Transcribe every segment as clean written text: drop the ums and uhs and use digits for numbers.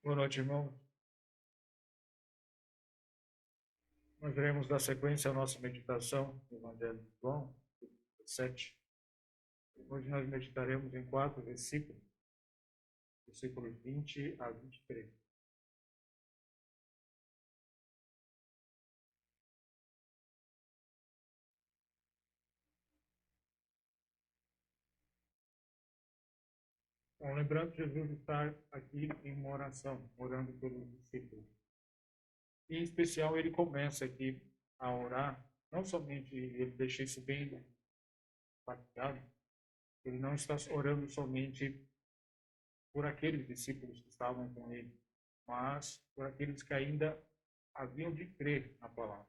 Boa noite, irmão. Nós iremos dar sequência à nossa meditação do Evangelho de João, 7. Hoje nós meditaremos em 4 versículos, versículos 20 a 23. Bom, lembrando que Jesus está aqui em uma oração, orando pelos discípulos. E, em especial, ele começa aqui a orar, não somente, ele deixa isso bem impactado, ele não está orando somente por aqueles discípulos que estavam com ele, mas por aqueles que ainda haviam de crer na palavra,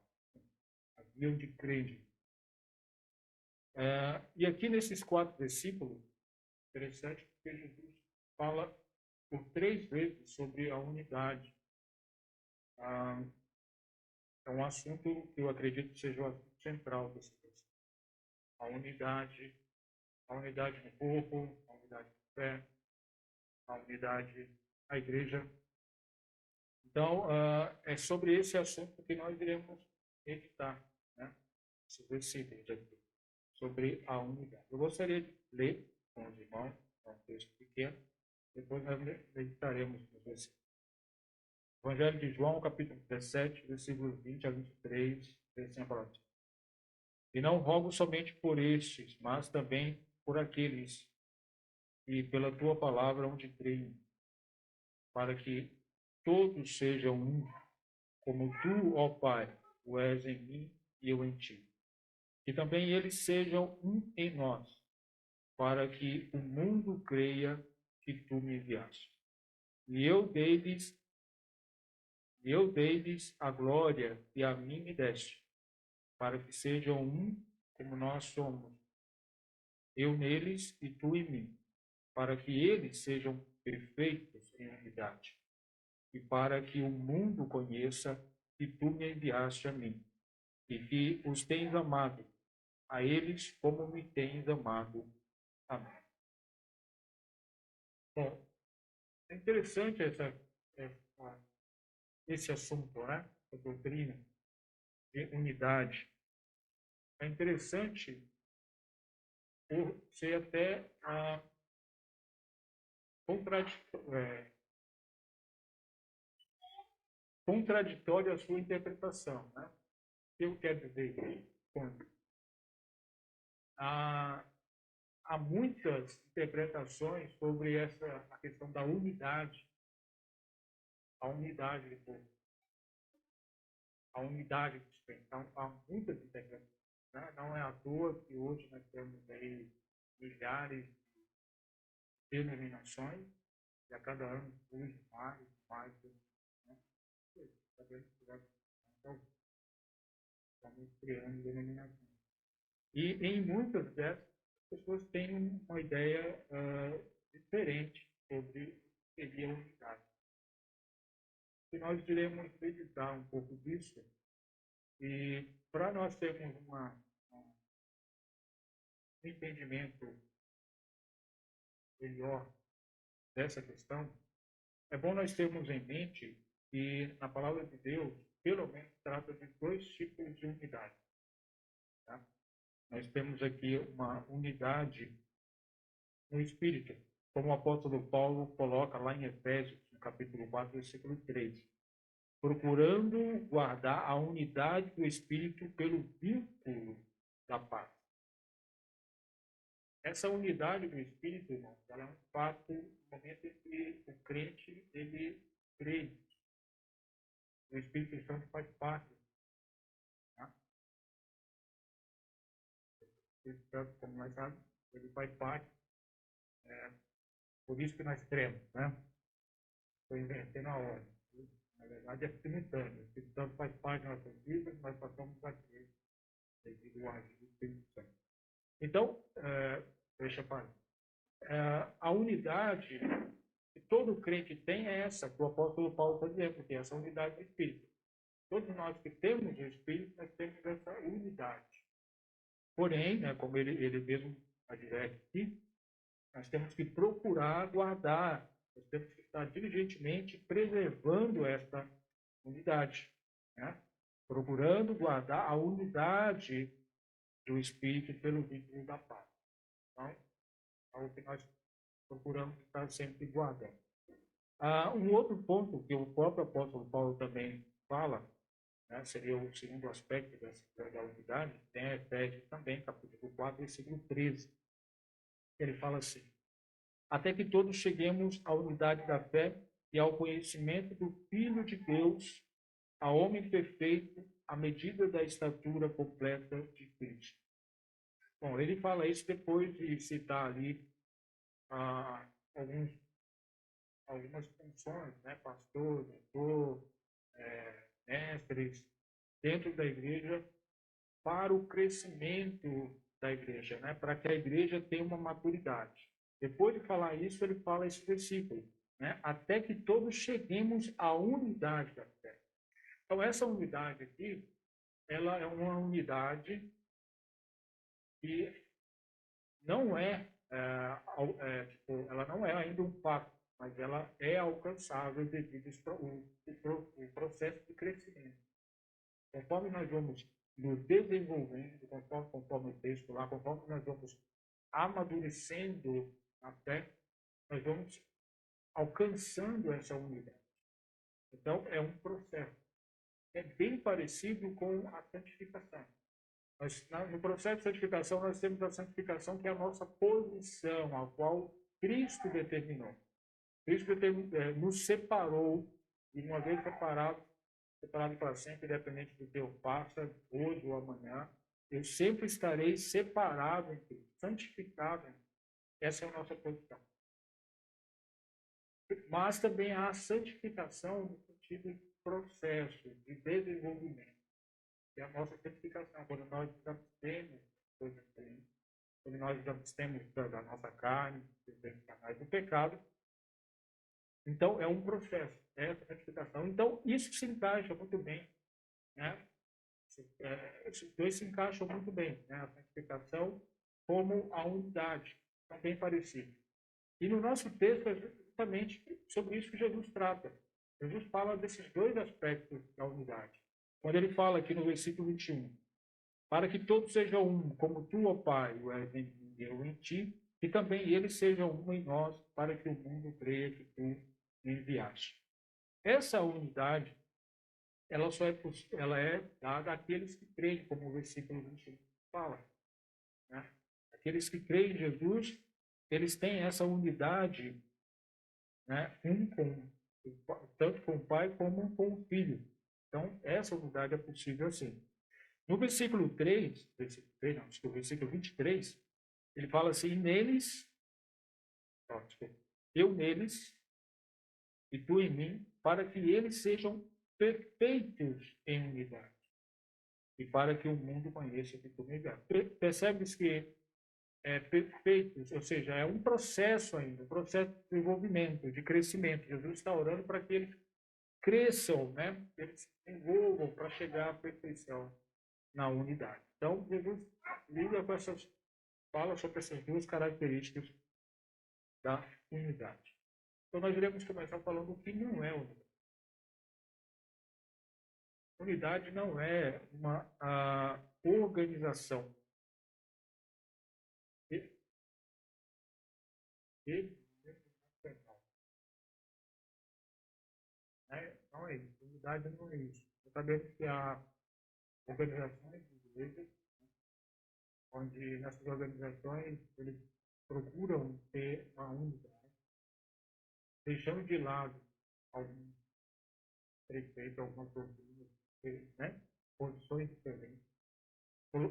haviam de crer em Jesus. E aqui nesses 4 versículos, interessante porque Jesus fala por 3 vezes sobre a unidade. É um assunto que eu acredito que seja o assunto central desse texto. A unidade no corpo, a unidade de fé, a unidade na igreja. Então, é sobre esse assunto que nós iremos meditar, né? Esses versículos aqui, sobre a unidade. Eu gostaria de ler com os irmãos, é um texto pequeno, depois nós meditaremos no versículo. Evangelho de João, capítulo 17, versículos 20 a 23, diz assim a palavra. E não rogo somente por estes, mas também por aqueles que pela tua palavra hão de crer, para que todos sejam um, como tu, ó Pai, o és em mim e eu em ti. Que também eles sejam um em nós, para que o mundo creia que tu me enviaste. E eu dei-lhes a glória que a mim me deste, para que sejam um como nós somos, eu neles e tu em mim, para que eles sejam perfeitos em unidade, e para que o mundo conheça que tu me enviaste a mim, e que os tens amado, a eles como me tens amado a mim. Bom, é interessante esse assunto, né? A doutrina de unidade. É interessante por ser até contraditória a sua interpretação, né? O que eu quero dizer quando há muitas interpretações sobre a questão da unidade, a unidade do povo, a unidade dos crentes. Então, há muitas interpretações. Né? Não é à toa que hoje nós temos aí milhares de denominações e a cada ano surge mais. Né? Então, estamos criando denominações. E em muitas dessas, as pessoas têm uma ideia diferente sobre o que seria a unidade. E nós iremos meditar um pouco disso. E para nós termos um entendimento melhor dessa questão, é bom nós termos em mente que na palavra de Deus, pelo menos, trata de 2 tipos de unidade. Tá? Nós temos aqui uma unidade no Espírito, como o apóstolo Paulo coloca lá em Efésios, no capítulo 4, versículo 3. Procurando guardar a unidade do Espírito pelo vínculo da paz. Essa unidade do Espírito, irmãos, ela é um fato no momento em que o crente, ele crê. O Espírito Santo faz parte. Tá? O Espírito Santo, como nós sabemos, ele faz parte. Por isso que nós cremos, né? Estou invertendo a ordem. Na verdade, é simultâneo. O Espírito Santo faz parte das nossas vidas, nós passamos a crer devido ao agir do Espírito Santo. Então, deixa para a unidade que todo crente tem é essa, que o apóstolo Paulo está dizendo, que é essa unidade do Espírito. Todos nós que temos o Espírito, nós temos essa unidade. Porém, né, como ele mesmo adverte aqui, nós temos que procurar guardar Nós temos que estar diligentemente preservando esta unidade, né? Procurando guardar a unidade do Espírito pelo vínculo da paz. Então, é algo que nós procuramos estar sempre guardando. Um outro ponto que o próprio apóstolo Paulo também fala, né, seria o segundo aspecto da unidade, tem Efésios também, capítulo 4, versículo 13. Ele fala assim: até que todos cheguemos à unidade da fé e ao conhecimento do Filho de Deus, a homem perfeito, à medida da estatura completa de Cristo. Bom, ele fala isso depois de citar ali algumas funções, né? Pastor, doutor, mestres, dentro da igreja, para o crescimento da igreja, né? Para que a igreja tenha uma maturidade. Depois de falar isso, ele fala esse versículo, né? Até que todos cheguemos à unidade da fé. Então, essa unidade aqui, ela é uma unidade que não ela não é ainda um fato, mas ela é alcançável devido ao processo de crescimento. Conforme nós vamos nos desenvolvendo, conforme o texto lá, conforme nós vamos amadurecendo a fé, nós vamos alcançando essa unidade. Então, é um processo. É bem parecido com a santificação. No processo de santificação, nós temos a santificação que é a nossa posição, a qual Cristo determinou. Cristo nos separou, e uma vez separado para sempre, independente do que eu faça, hoje ou amanhã, eu sempre estarei separado em Cristo, santificado em Cristo. Essa é a nossa posição. Mas também há a santificação no sentido de processo, de desenvolvimento. É a nossa santificação, quando nós nos abstemos coisas ruins, quando nós nos abstemos da nossa carne, dos canais do pecado. Então, é um processo, essa santificação. Então, isso se encaixa muito bem, né? Esses dois se encaixam muito bem, né? A santificação como a unidade, são bem parecidos. E no nosso texto é justamente sobre isso que Jesus trata. Jesus fala desses dois aspectos da unidade. Quando ele fala aqui no versículo 21, para que todos sejam um, como tu, ó Pai, o és em mim e eu em ti, e também eles sejam um em nós, para que o mundo creia que tu me enviaste. Essa unidade, ela é dada àqueles que creem, como o versículo 21 fala, né? Aqueles que creem em Jesus, eles têm essa unidade, né? Tanto com o Pai como com o Filho. Então, essa unidade é possível assim. No versículo 3, versículo 23, ele fala assim: eu neles e tu em mim, para que eles sejam perfeitos em unidade e para que o mundo conheça que tu me enviaste. Percebes que perfeitos, ou seja, é um processo ainda, um processo de desenvolvimento, de crescimento. Jesus está orando para que eles cresçam, né? Eles se desenvolvam para chegar à perfeição na unidade. Então, Jesus fala sobre essas duas características da unidade. Então, nós iremos começar falando o que não é unidade. Unidade não é uma organização. Não é isso. Unidade não é isso. Nós sabemos que há organizações de igrejas, onde nessas organizações eles procuram ter uma unidade, deixando de lado algum preceito, algumas doutrinas, né? Posições diferentes,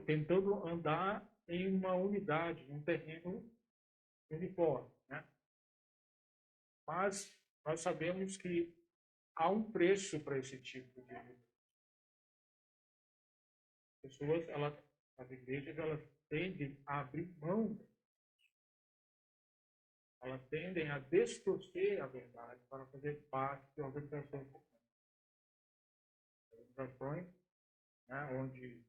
tentando andar em uma unidade, num terreno uniforme, né? Mas nós sabemos que há um preço para esse tipo de pessoas, as igrejas, elas tendem a abrir mão, elas tendem a distorcer a verdade para fazer parte de organizações né, onde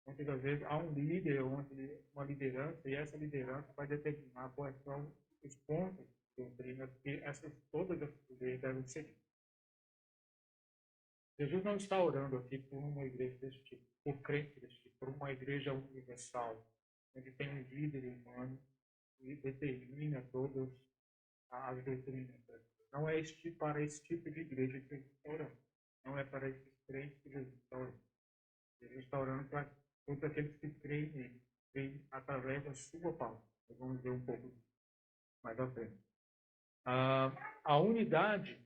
muitas das vezes há um líder, onde uma liderança, e essa liderança vai determinar quais são os pontos doutrinas que todas as igrejas devem seguir. Jesus não está orando aqui por uma igreja desse tipo, por crentes desse tipo, por uma igreja universal, onde tem um líder humano que determina todas as doutrinas. Não é para esse tipo de igreja que Jesus está orando. Não é para esses crentes que Jesus está orando. Jesus está orando para todos aqueles que creem nele, creem através da sua palavra. Vamos ver um pouco mais à frente. A unidade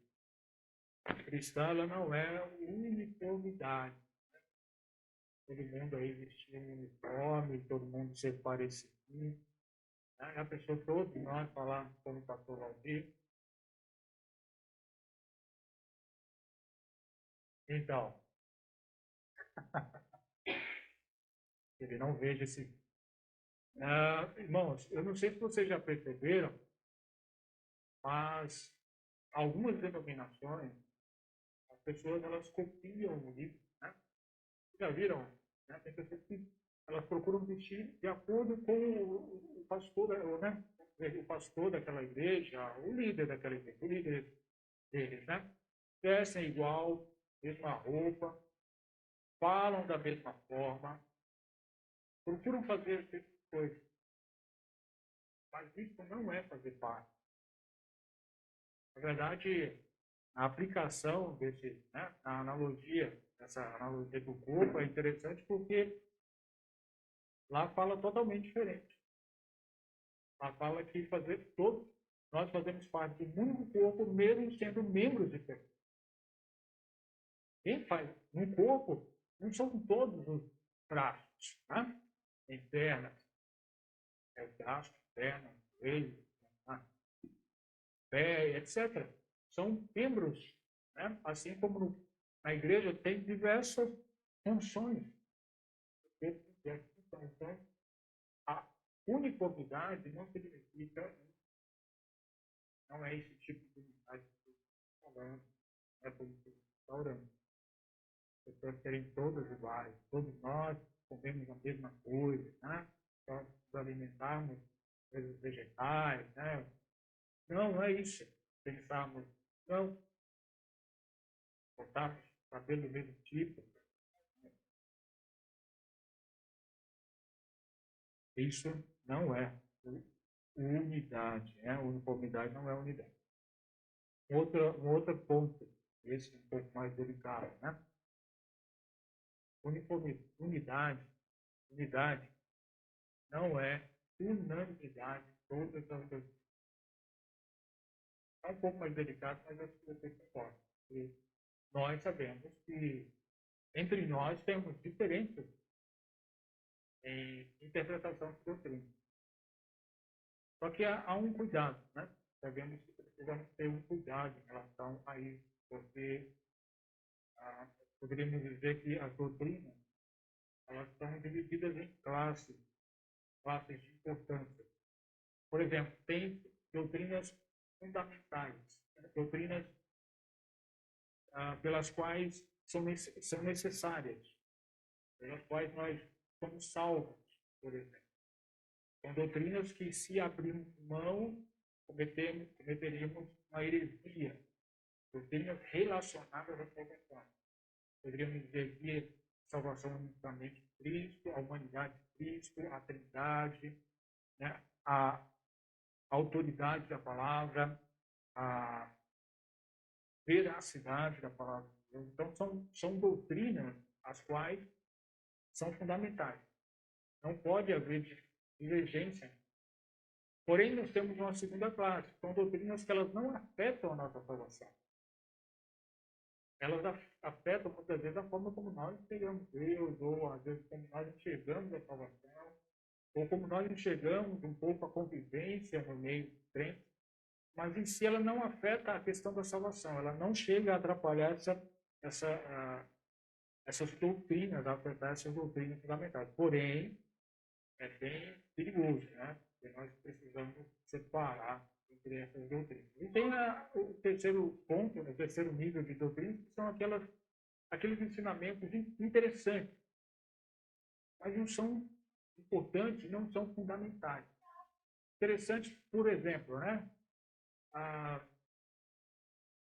cristã, ela não é uniformidade. Todo mundo aí vestir um uniforme, todo mundo ser parecido. A pessoa, todos nós falamos como o pastor Valdir. Então, ele não veja esse. Irmãos, eu não sei se vocês já perceberam, mas algumas denominações, as pessoas elas copiam o livro, né? Já viram? Né? Tem pessoas que elas procuram vestir de acordo com o pastor, né? O pastor daquela igreja, o líder daquela igreja, o líder deles, né? Vestem igual, mesma roupa, falam da mesma forma, procuram fazer esse tipo de coisa. Mas isso não é fazer parte. Na verdade, a aplicação desse, né, a analogia, essa analogia do corpo é interessante porque lá fala totalmente diferente. Lá fala que nós fazemos parte do único corpo, mesmo sendo membros diferentes. Quem faz um corpo não são todos os braços, né? Tem pernas, é o braço, perna, joelho, pé, etc. São membros, né? Assim como na igreja tem diversas funções. Então, a uniformidade não significa, não é esse tipo de unidade que eu estou falando, é por isso que eu estou orando. As pessoas serem todas iguais, todos nós comemos a mesma coisa, né? Nós nos alimentarmos coisas vegetais, né? Não é isso. Pensarmos, não, cortarmos cabelo do mesmo tipo. Isso não é unidade, né? Uniformidade não é unidade. Um outro ponto, esse um pouco mais delicado, né? Unidade não é unanimidade todas as doutrinas. É um pouco mais delicado, mas eu acho que vocês concordam. Nós sabemos que entre nós temos diferenças em interpretação de doutrina. Só que há um cuidado, né? Sabemos que precisamos ter um cuidado em relação a isso, porque poderíamos dizer que as doutrinas elas são divididas em classes de importância. Por exemplo, tem doutrinas fundamentais, doutrinas pelas quais são necessárias, pelas quais nós somos salvos, por exemplo. São doutrinas que, se abrirmos mão, cometeríamos uma heresia. Doutrinas relacionadas à salvação. Poderíamos dizer que a salvação é unicamente de Cristo, a humanidade de Cristo, a Trindade, né? A autoridade da palavra, a veracidade da palavra de Deus. Então, são doutrinas as quais são fundamentais. Não pode haver divergência. Porém, nós temos uma segunda classe. São doutrinas que elas não afetam a nossa salvação. Elas afetam, muitas vezes, a forma como nós enxergamos Deus, ou, às vezes, como nós enxergamos a salvação, ou como nós enxergamos um pouco a convivência no meio do crente. Mas, em si, ela não afeta a questão da salvação. Ela não chega a atrapalhar essas doutrinas, a afetar essas doutrinas fundamentais. Porém, é bem perigoso, né? Porque nós precisamos separar entre essas doutrinas. E tem o terceiro ponto, o terceiro nível de doutrinas, que são aqueles ensinamentos interessantes, mas não são importantes, não são fundamentais. Interessantes, por exemplo, né? Ah,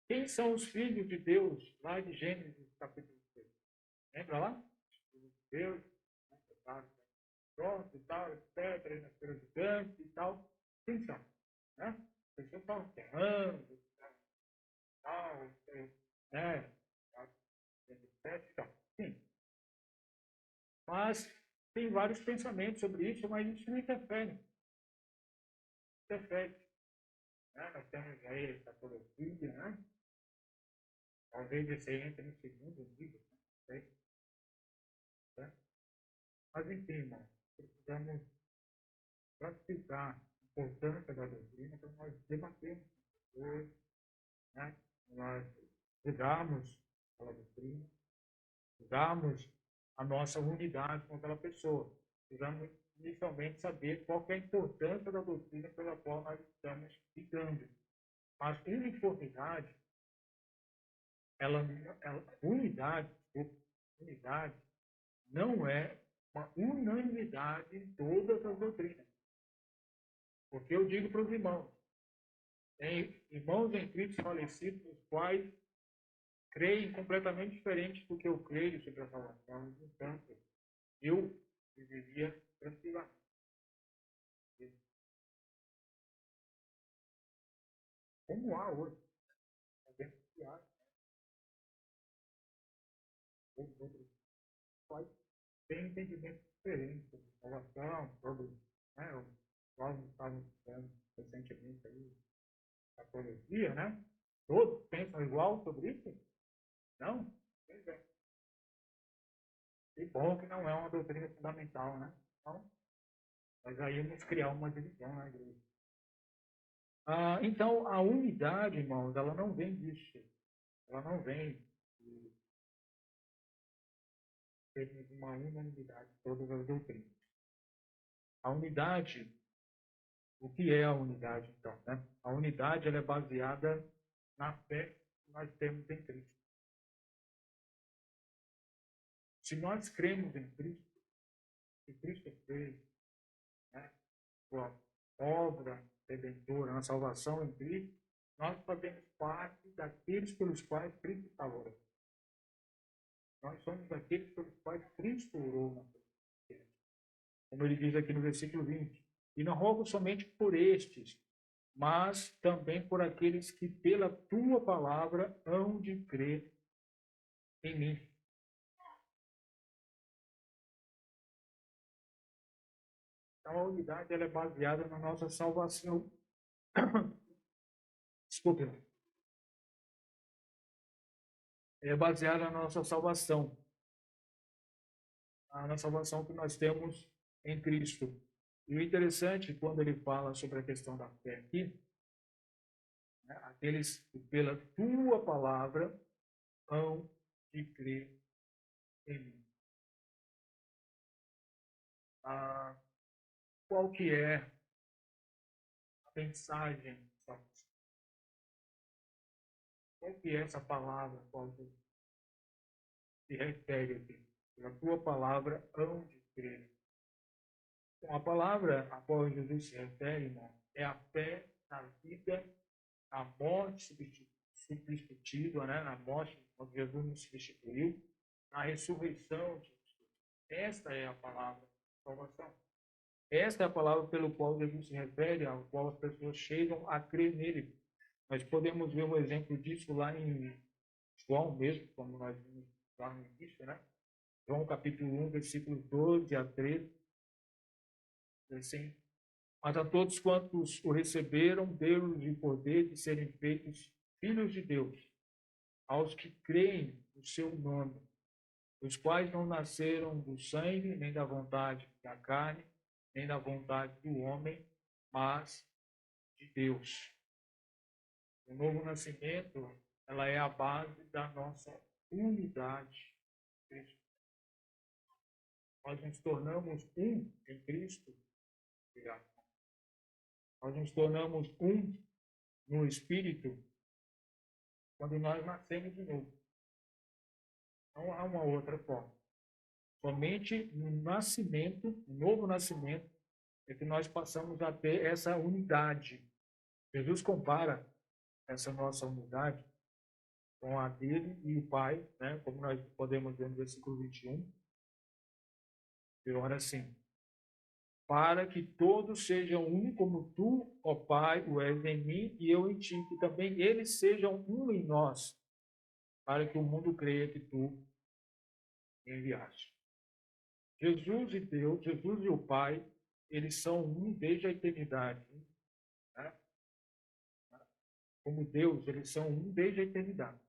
quem são os filhos de Deus, lá de Gênesis, capítulo 6? Lembra lá? Deus, né, pronto e tal, etc., e nas feiras de campo e tal. Quem são? Né? As pessoas estavam ferrando, tal, né? Etc. Tal. Sim. Mas tem vários pensamentos sobre isso, mas isso não interfere. Interfere. Né? Nós temos aí a escatologia, né? Talvez esse aí entre no segundo livro, não sei. Né? Mas enfim, irmão, precisamos classificar a importância da doutrina para nós debatermos hoje, né? Nós julgarmos aquela doutrina, julgarmos a nossa unidade com aquela pessoa. Precisamos inicialmente saber qual que é a importância da doutrina pela qual nós estamos ligando. Mas uniformidade, unidade, unidade não é uma unanimidade em todas as doutrinas. Porque eu digo para os irmãos, tem irmãos em Cristo falecidos, os quais creem completamente diferente do que eu creio sobre a salvação. Entanto, eu viveria tranquilamente. Como há hoje, dentro que há outros quais têm entendimento diferente sobre salvação, sobre, né, nós estávamos estudando recentemente aí, a teologia, né? Todos pensam igual sobre isso? Não? Pois é. E bom que não é uma doutrina fundamental, né? Então, nós aí vamos criar uma divisão na igreja. Então, a unidade, irmãos, ela não vem disso. Ela não vem de termos uma unanimidade de todas as doutrinas. A unidade, o que é a unidade, então? Né? A unidade ela é baseada na fé que nós temos em Cristo. Se nós cremos em Cristo, que Cristo fez, né, sua obra redentora, na salvação em Cristo, nós fazemos parte daqueles pelos quais Cristo salvou. Nós somos daqueles pelos quais Cristo orou na cruz. Como ele diz aqui no versículo 20. E não rogo somente por estes, mas também por aqueles que pela tua palavra hão de crer em mim. Então, a unidade ela é baseada na nossa salvação. Desculpe. É baseada na nossa salvação. Na salvação que nós temos em Cristo. E o interessante, quando ele fala sobre a questão da fé aqui, né, aqueles que pela tua palavra hão de crer em mim. Qual que é a mensagem? Qual que é essa palavra? Qual que se refere aqui? A tua palavra hão de crer. Então, a palavra a qual Jesus se refere, irmão, é a fé na vida, na morte substitutiva, né? Na morte quando Jesus nos substituiu, na ressurreição de Jesus. Esta é a palavra de salvação. Esta é a palavra pelo qual Jesus se refere, ao qual as pessoas chegam a crer nele. Nós podemos ver um exemplo disso lá em João mesmo, como nós vimos lá no início, né? João capítulo 1, versículos 12 a 13. Assim, mas a todos quantos o receberam, deu-lhes o poder de serem feitos filhos de Deus, aos que creem no seu nome, os quais não nasceram do sangue, nem da vontade da carne, nem da vontade do homem, mas de Deus. O novo nascimento, ela é a base da nossa unidade em Cristo. Nós nos tornamos um em Cristo. Nós nos tornamos um no Espírito quando nós nascemos de novo. Não há uma outra forma. Somente no nascimento, no novo nascimento, é que nós passamos a ter essa unidade. Jesus compara essa nossa unidade com a dele e o Pai, né? Como nós podemos ver no versículo 21, e ora assim: para que todos sejam um, como tu, ó Pai, o és em mim e eu em ti, que também eles sejam um em nós, para que o mundo creia que tu me enviaste. Jesus e Deus, Jesus e o Pai, eles são um desde a eternidade, né? Como Deus, eles são um desde a eternidade.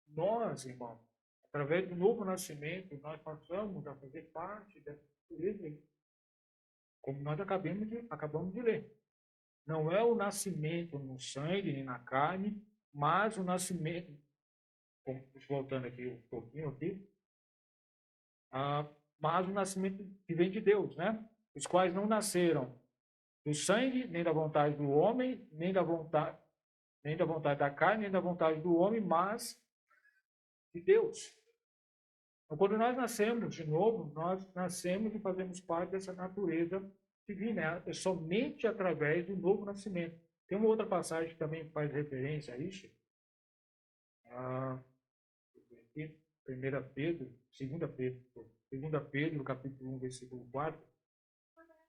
Nós, irmão, através do novo nascimento, nós passamos a fazer parte dessa natureza, como nós acabamos de ler. Não é o nascimento no sangue nem na carne, mas o nascimento, voltando aqui um pouquinho aqui, mas o nascimento que vem de Deus, né? Os quais não nasceram do sangue, nem da vontade do homem, nem da vontade da carne, nem da vontade do homem, mas de Deus. Então, quando nós nascemos de novo, nós nascemos e fazemos parte dessa natureza divina. É somente através do novo nascimento. Tem uma outra passagem que também faz referência a isso. Aqui, 1 Pedro, 2 Pedro, capítulo 1, versículo 4,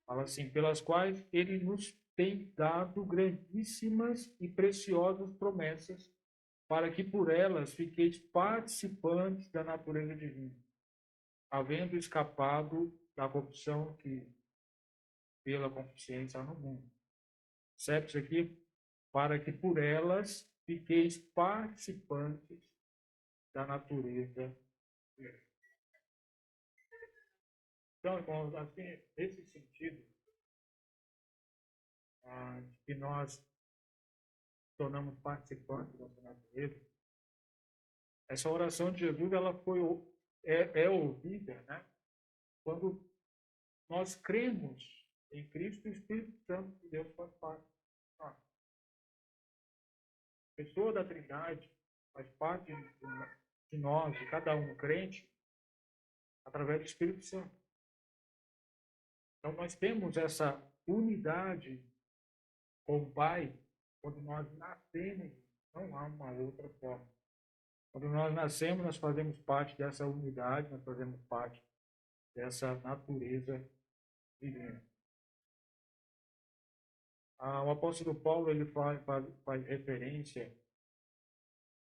fala assim: pelas quais ele nos tem dado grandíssimas e preciosas promessas, para que por elas fiqueis participantes da natureza divina, havendo escapado da corrupção que pela concupiscência há no mundo. Certo isso aqui? Para que por elas fiqueis participantes da natureza divina. Então, irmãos, assim, nesse sentido, de que nós tornamos participantes dessa natureza, essa oração de Jesus ela é ouvida, né? Quando nós cremos em Cristo, o Espírito Santo de Deus faz parte. A pessoa da Trindade faz parte de nós, de cada um crente, através do Espírito Santo. Então, nós temos essa unidade com o Pai quando nós nascemos, não há uma outra forma. Quando nós nascemos, nós fazemos parte dessa unidade, nós fazemos parte dessa natureza divina. O apóstolo Paulo ele faz referência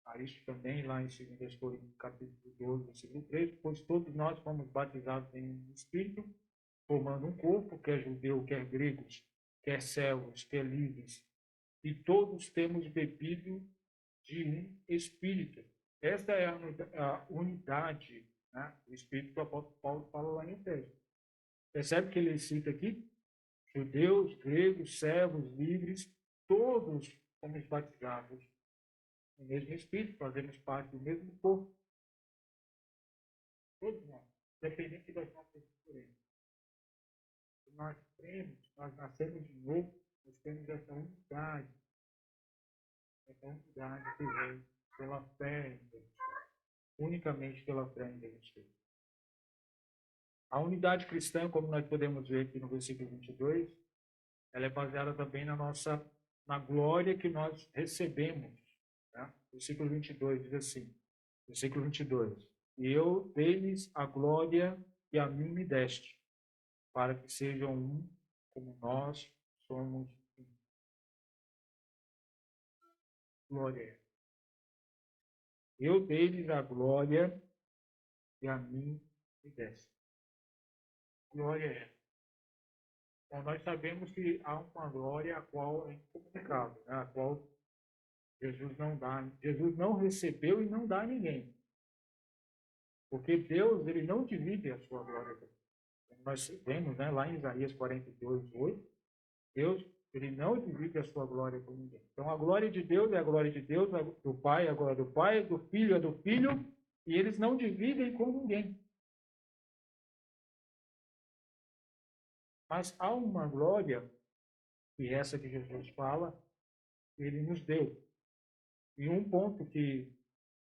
a isso também lá em 2 Coríntios, capítulo 12, versículo 3, pois todos nós fomos batizados em um Espírito, formando um corpo, quer judeu, quer gregos, quer servos, quer livres, e todos temos bebido de um Espírito. Esta é a unidade, né, do Espírito que o apóstolo Paulo fala lá em Efésios. Percebe que ele cita aqui? Judeus, gregos, servos, livres, todos fomos batizados no mesmo Espírito, fazemos parte do mesmo corpo. Todos nós, independente das nossas diferenças. Nós cremos, nós nascemos de novo, nós temos essa unidade que vem pela fé em Deus, unicamente pela fé em Deus. A unidade cristã, como nós podemos ver aqui no versículo 22, ela é baseada também na glória que nós recebemos. Né? Versículo 22 diz assim, versículo 22, e eu dei-lhes a glória que a mim me deste, para que sejam um, como nós somos um. Glória. Eu dei-lhes a glória que a mim me deste. Glória é. Então, nós sabemos que há uma glória a qual é incomunicável, né? A qual Jesus não dá, Jesus não recebeu e não dá a ninguém. Porque Deus, ele não divide a sua glória. Como nós vemos, né, lá em Isaías 42, 8, Deus, ele não divide a sua glória com ninguém. Então, a glória de Deus é a glória de Deus, do Pai é a glória do Pai, do Filho é do Filho, e eles não dividem com ninguém. Mas há uma glória, e essa que Jesus fala, ele nos deu. E um ponto que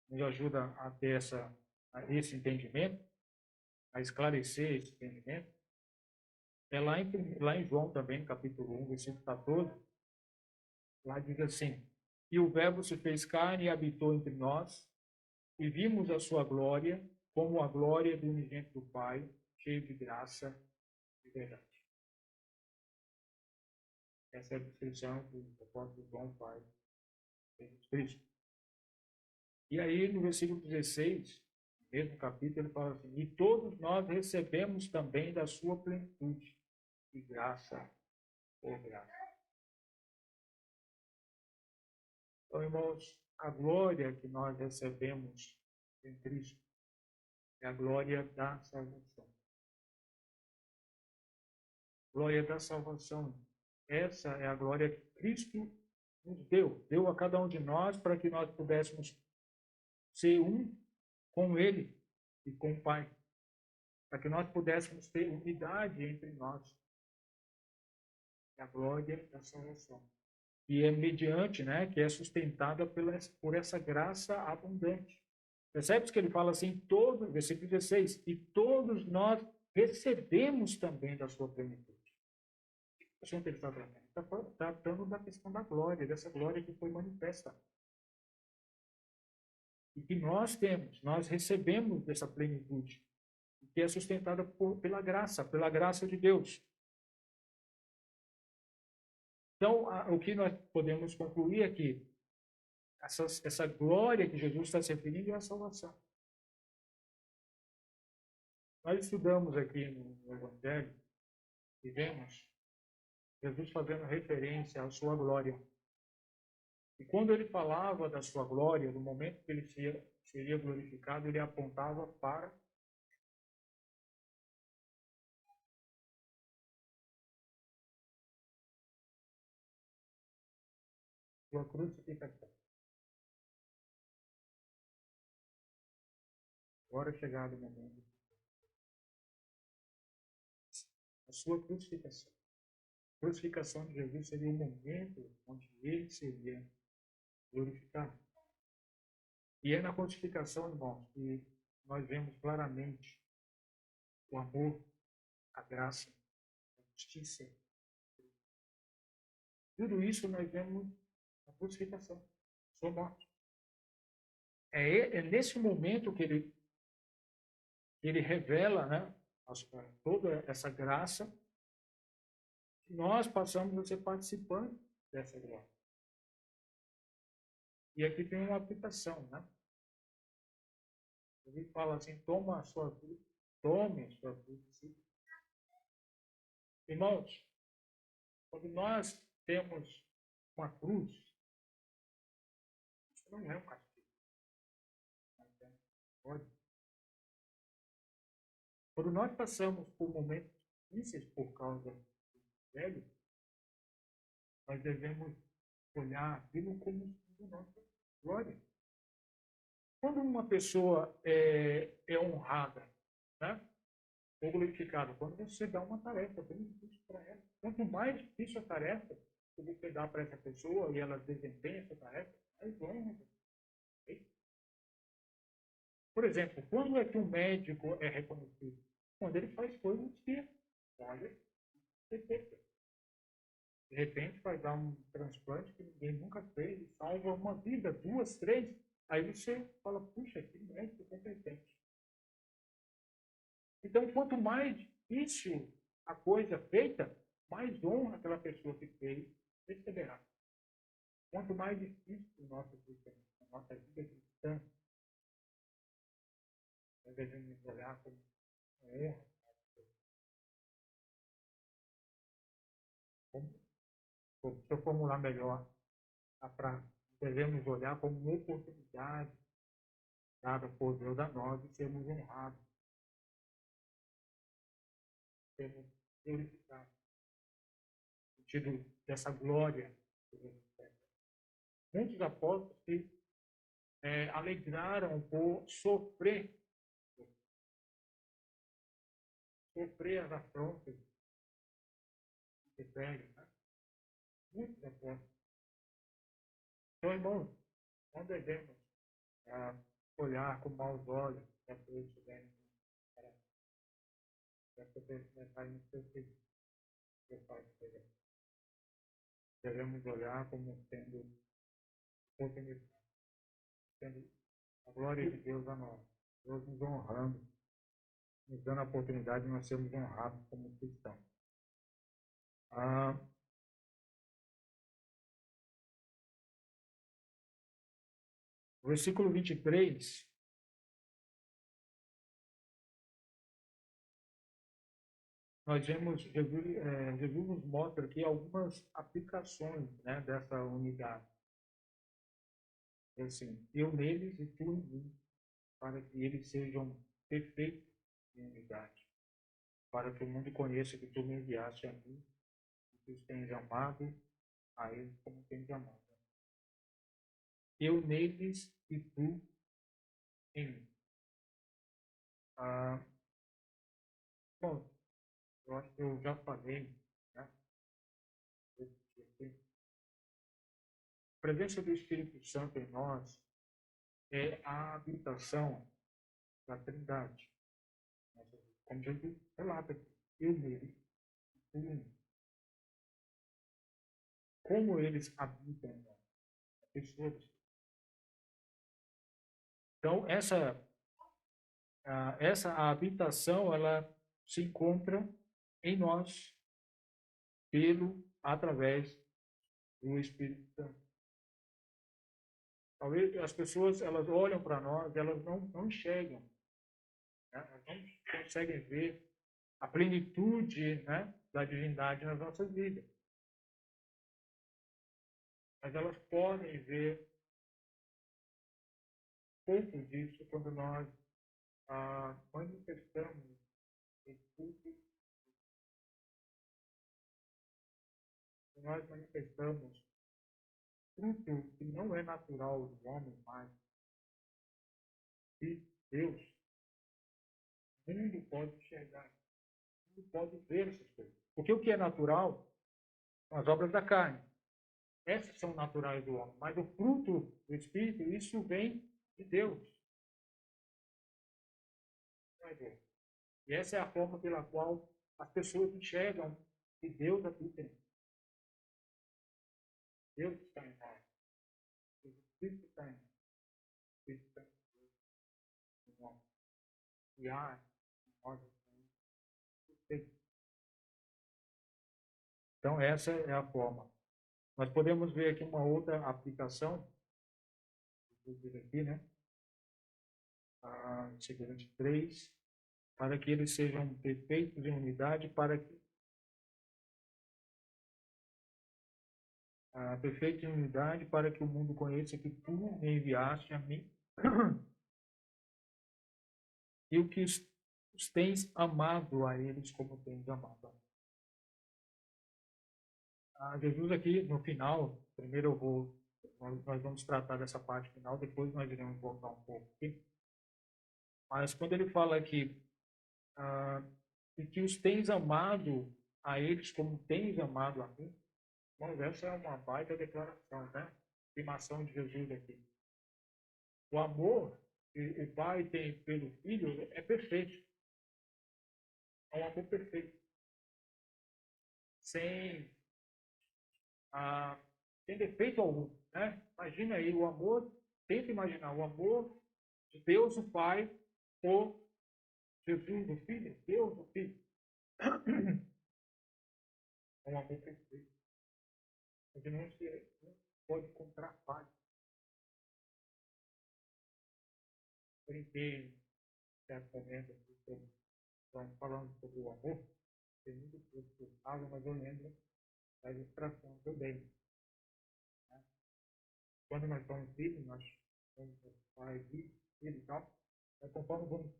nos ajuda a ter esse entendimento, a esclarecer esse entendimento, é lá em João também, no capítulo 1, versículo 14, lá diz assim, E o Verbo se fez carne e habitou entre nós, e vimos a sua glória, como a glória do unigênito do Pai, cheio de graça e verdade. Essa é a descrição que o apóstolo João faz de Jesus Cristo. E aí, no versículo 16, no mesmo capítulo, ele fala assim: e todos nós recebemos também da sua plenitude, de graça por graça. Então, irmãos, a glória que nós recebemos em Cristo é a glória da salvação. Glória da salvação. Essa é a glória que Cristo nos deu a cada um de nós para que nós pudéssemos ser um com Ele e com o Pai, para que nós pudéssemos ter unidade entre nós. É a glória da salvação. E é mediante, né, que é sustentada por essa graça abundante. Percebe que ele fala assim, versículo 16, e todos nós recebemos também da sua plenitude. O que ele está tratando? Está tratando da questão da glória, dessa glória que foi manifesta. E que nós recebemos dessa plenitude, que é sustentada pela graça de Deus. Então, o que nós podemos concluir aqui, essa glória que Jesus está se referindo é a salvação. Nós estudamos aqui no Evangelho e vemos Jesus fazendo referência à sua glória. E quando ele falava da sua glória, no momento que ele seria glorificado, ele apontava para sua crucificação. Agora é chegado o momento. A sua crucificação. A crucificação de Jesus seria o momento onde ele seria glorificado. E é na crucificação, irmãos, que nós vemos claramente o amor, a graça, a justiça. Tudo isso nós vemos na crucificação, sua morte. É nesse momento que ele revela, né, toda essa graça, que nós passamos a ser participantes dessa glória. E aqui tem uma aplicação, né? Ele fala assim, tome a sua cruz. Sim. Irmãos, quando nós temos uma cruz, isso não é um castigo. Pode. Quando nós passamos por momentos difíceis por causa do velho, nós devemos olhar aquilo como nossa glória. Quando uma pessoa é honrada, né? Ou glorificada, quando você dá uma tarefa bem difícil para ela. Quanto mais difícil a tarefa que você dá para essa pessoa e ela desempenha essa tarefa, mais honra. Por exemplo, quando é que um médico é reconhecido? Quando ele faz coisas que, olha, de repente vai dar um transplante que ninguém nunca fez e salva uma vida, 2, 3. Aí você fala, puxa, que médico competente. Então, quanto mais difícil a coisa feita, mais honra aquela pessoa que fez receberá. Quanto mais difícil a nossa vida cristã, nós devemos olhar como honra. Se eu formular melhor a frase, devemos olhar como uma oportunidade dada por Deus a nós de sermos honrados, sermos glorificados, no sentido dessa glória que Deus recebe. Muitos apóstolos se alegraram por sofrer as afrontas de velho, né? Muitos apóstolos. Então, irmãos, não devemos olhar com maus olhos para que eles estiverem para poder começar no seu filho. Devemos olhar como sendo oportunidade, tendo a glória de Deus a nós, Deus nos honrando, nos dando a oportunidade de nós sermos honrados como cristãos. O versículo 23, nós vemos, Jesus nos mostra aqui algumas aplicações, né, dessa unidade. Assim, eu neles e tu em mim, para que eles sejam perfeitos em unidade, para que o mundo conheça que tu me enviaste a mim, e que os tens amado a eles como tens amado. Eu neles e tu em mim. Bom, eu acho que eu já falei, né? A presença do Espírito Santo em nós é a habitação da Trindade. Como Jesus relata aqui, eu nele, tu em mim. Como eles habitam em nós, pessoas. Então, essa habitação, ela se encontra em nós através do Espírito Santo. Talvez as pessoas, elas olham para nós, elas não enxergam, né? Elas não conseguem ver a plenitude, né, da divindade nas nossas vidas. Mas elas podem ver pouco disso quando nós manifestamos tudo, nós manifestamos fruto que não é natural do homem, mas de Deus. O mundo pode enxergar, o mundo pode ver essas coisas. Porque o que é natural são as obras da carne. Essas são naturais do homem. Mas o fruto do Espírito, isso vem de Deus. Não é Deus. E essa é a forma pela qual as pessoas enxergam que Deus habita em nós. Deus está em nós. O Espírito está em nós. O Espírito está em nós. E há em nós. Então, essa é a forma. Nós podemos ver aqui uma outra aplicação, aqui, né? Versículo 23, para que eles sejam perfeitos em unidade, para que perfeito em unidade, para que o mundo conheça que tu me enviaste a mim e o que os tens amado a eles como tens amado a mim. Jesus aqui no final, primeiro nós vamos tratar dessa parte final, depois nós iremos voltar um pouco aqui. Mas quando ele fala aqui e que os tens amado a eles como tens amado a mim, bom, essa é uma baita declaração, né? Afirmação de Jesus aqui. O amor que o Pai tem pelo Filho é perfeito. É um amor perfeito. Sem defeito algum, né? Imagina aí o amor, tenta imaginar o amor de Deus o Pai por Jesus o Filho, Deus o Filho. É um amor perfeito. A gente não pode encontrar paz. Brinquei em certo momento falando sobre o amor. Tem muito pouco que eu falo, mas eu lembro da ilustração que eu dei. Né? Quando nós somos filhos, nós somos pais e filhos e tal. Conforme vamos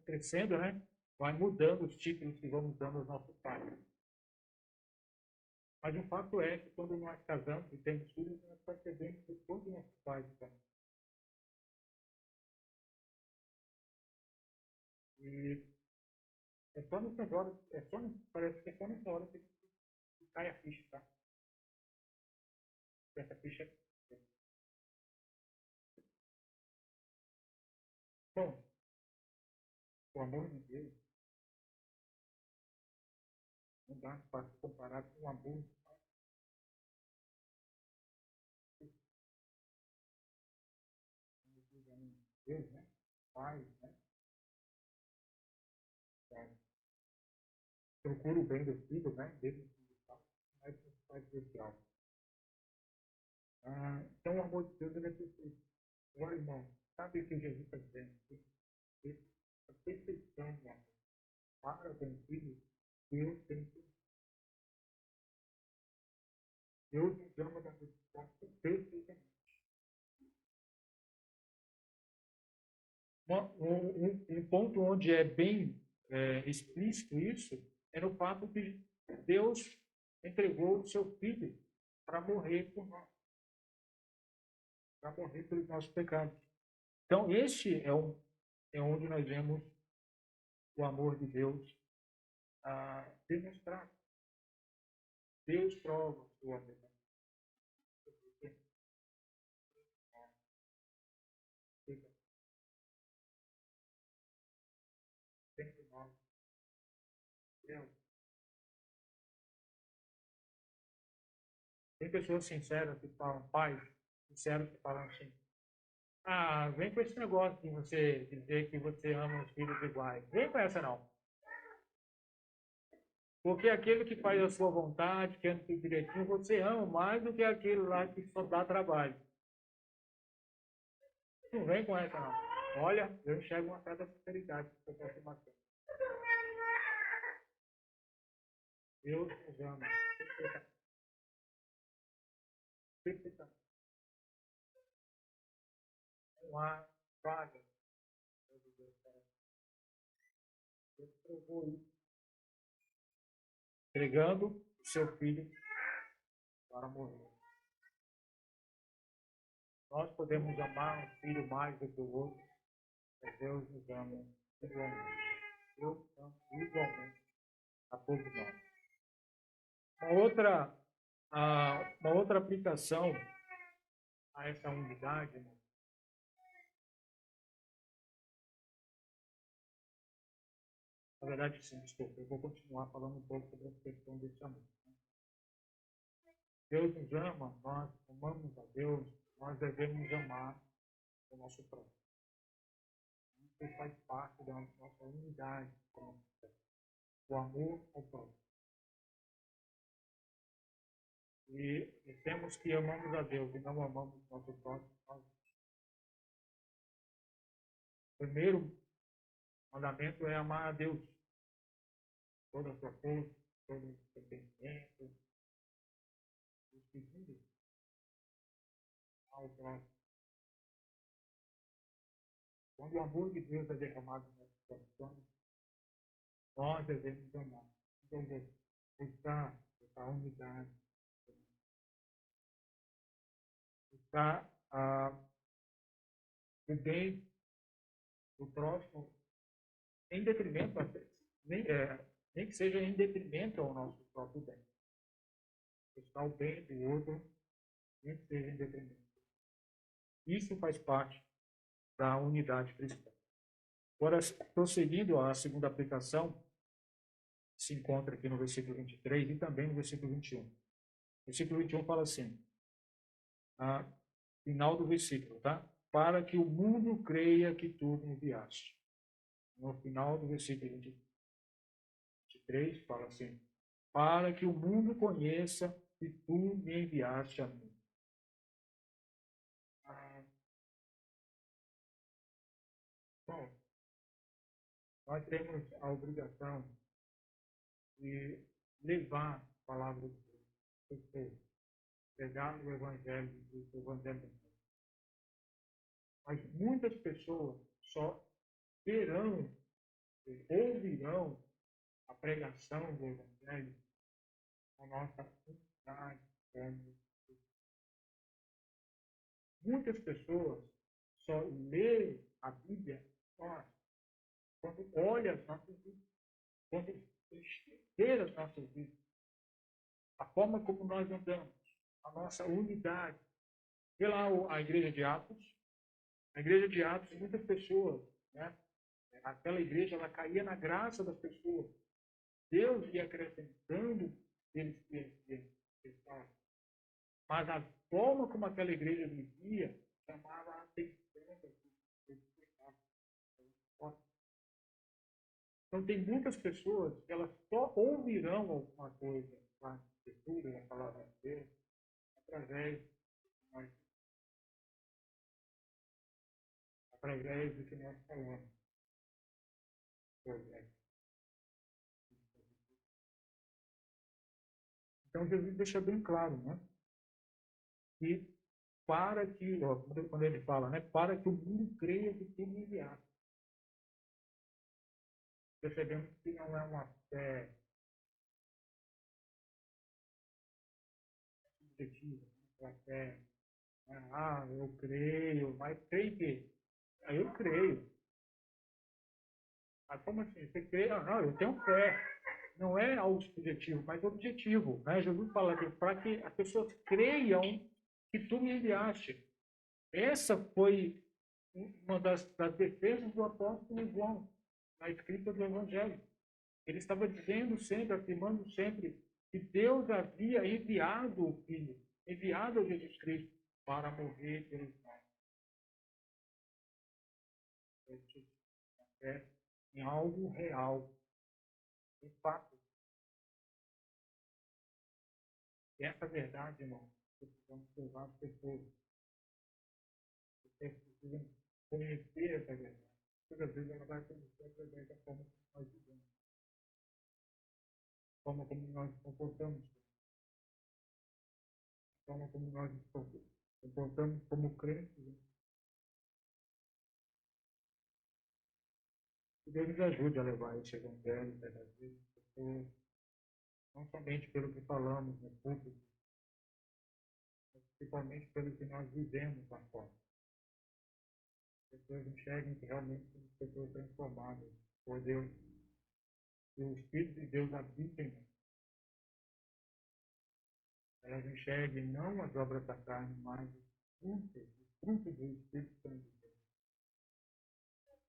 crescendo, né? Vai mudando os títulos que vamos dando aos nossos pais. Mas o fato é que quando nós casamos e temos filhos, nós percebemos que todos os nossos pais estão. E é só nessas horas, parece que é só nessa hora que cai a ficha, tá? Essa ficha. Bom, o amor de Deus não dá para se comparar com o amor Deus, né? Pai, né? Então, procura o bem do filho, né? Mesmo que mais no Pai Celestial. Então, o amor de Deus ele é perfeito. Agora, irmão, sabe o que Jesus está dizendo? A perfeição do amor para com o filho, Deus tem que. Deus nos ama da forma perfeitamente. Um ponto onde é bem explícito isso é no fato que Deus entregou o seu filho para morrer por nós, para morrer pelos nossos pecados. Então, este é onde nós vemos o amor de Deus demonstrado. Deus prova o seu amor. Sempre nós, Deus. Tem pessoas sinceras que falam, pais sinceros que falam assim, vem com esse negócio de você dizer que você ama os filhos iguais. Vem com essa não. Porque aquele que faz a sua vontade, que anda tudo direitinho, você ama mais do que aquele lá que só dá trabalho. Não vem com essa não. Olha, eu enxergo uma certa sinceridade nessa aproximação. Deus nos ama. Perfeitamente. Não há falha. Deus provou isso, entregando o seu filho para morrer. Nós podemos amar um filho mais do que o outro, mas Deus nos ama igualmente. Deus ama igualmente a todos nós. Uma outra aplicação a essa unidade, né? Na verdade, sim, desculpa, eu vou continuar falando um pouco sobre a questão desse amor. Deus nos ama, nós amamos a Deus, nós devemos amar o nosso próximo. Isso faz parte da nossa unidade, o amor ao próximo. E temos que amamos a Deus e não amamos o nosso próximo. O primeiro mandamento é amar a Deus, toda a sua força, todo o seu pensamento. O segundo, ao próximo. Quando o amor de Deus é derramado no nosso coração, nós devemos amar. Então, buscar essa unidade, buscar o bem do próximo em detrimento, nem que seja em detrimento ao nosso próprio bem. Buscar o bem do outro, nem que seja em detrimento. Isso faz parte da unidade cristã. Agora, prosseguindo a segunda aplicação, se encontra aqui no versículo 23 e também no versículo 21. O versículo 21 fala assim, final do versículo, tá? Para que o mundo creia que tu me enviaste. No final do versículo 23 fala assim, para que o mundo conheça que tu me enviaste a mim. Bom, nós temos a obrigação de levar a palavra de Deus, pregar o Evangelho do Evangelho. Mas muitas pessoas só verão, ouvirão a pregação do Evangelho na nossa unidade. Muitas pessoas só lêem a Bíblia quando olham as nossas vidas, quando vê as nossas vidas, a forma como nós andamos, a nossa unidade. Vê lá a igreja de Atos. A igreja de Atos, muitas pessoas, né? Aquela igreja, ela caía na graça das pessoas. Deus ia acrescentando eles que estavam. Mas a forma como aquela igreja vivia chamava a atenção das pessoas. Então, tem muitas pessoas que elas só ouvirão alguma coisa na Escritura, na palavra de Deus, através, através do que nós falamos sobre. Então, Jesus deixa bem claro, né? Que para que, ó, quando ele fala, né? Para que o mundo creia que tu me enviaste. Percebemos que não é uma fé subjetiva, uma fé, né? Ah, eu creio, mas creio que. Ah, eu creio. Mas como assim? Você crê? Ah, não, eu tenho fé. Não é algo subjetivo, mas objetivo. Né? Jesus fala que para que as pessoas creiam que tu me enviaste. Essa foi uma das defesas do apóstolo João na escrita do Evangelho. Ele estava dizendo sempre, afirmando sempre, que Deus havia enviado o Filho, enviado a Jesus Cristo para morrer pelos nossos. É em algo real, em fato. E essa verdade, irmão, precisamos levar as pessoas. Vocês precisam conhecer essa verdade. Todas as vezes ela vai conhecer através da forma como nós vivemos, da forma como nós nos comportamos, da forma como nós nos comportamos como crentes. Que Deus nos ajude a levar esse evangelho verdadeiro às pessoas, não somente pelo que falamos no público, mas principalmente pelo que nós vivemos na forma. As pessoas enxerguem que realmente somos pessoas transformadas por Deus, que o Espírito de Deus habita em nós. Elas enxerguem não as obras da carne, mas os frutos do Espírito Santo de Deus.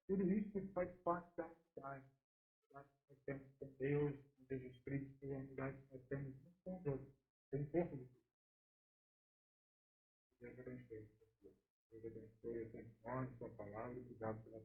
Tudo isso faz parte da unidade que nós temos com Deus, com Jesus Cristo, e a unidade que nós temos uns com os outros, com o corpo de Cristo. Deus abençoe. Deus abençoe a todos nós, sua palavra, e obrigado pela